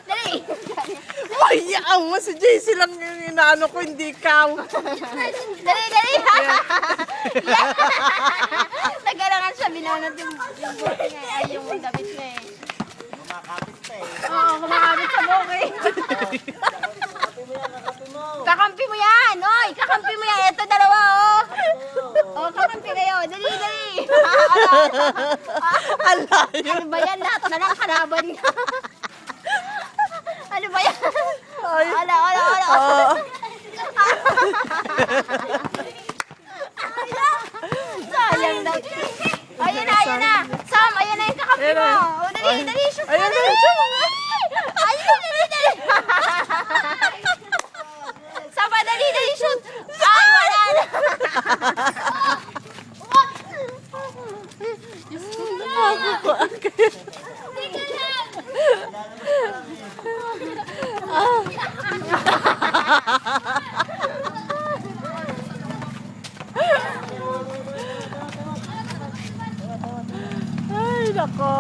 Dali. Mahiyaw mo, si JC lang yung inaano ko, hindi ikaw. Dali, dali. Yan. Nagkalangan siya, binanat yung buti niya. Ay, yung damit niya eh. Kumakapit pa eh. Oo, kumakabit sa buki. Kakampi mo yan. Oy, kakampi mo yan. Ito, dalawa, oh. Oh, kakampi kayo. Dali, dali. Ano ba yan? Lahat na lang kalaban niya. Ano ba yan? Ala. Sayang daw. Ayun na. Sam, ayun na yung kakampi mo. Oh, dali, shoot na, dali. Dali. Saba, dali, shoot. Ay, wala na. Ay, nako.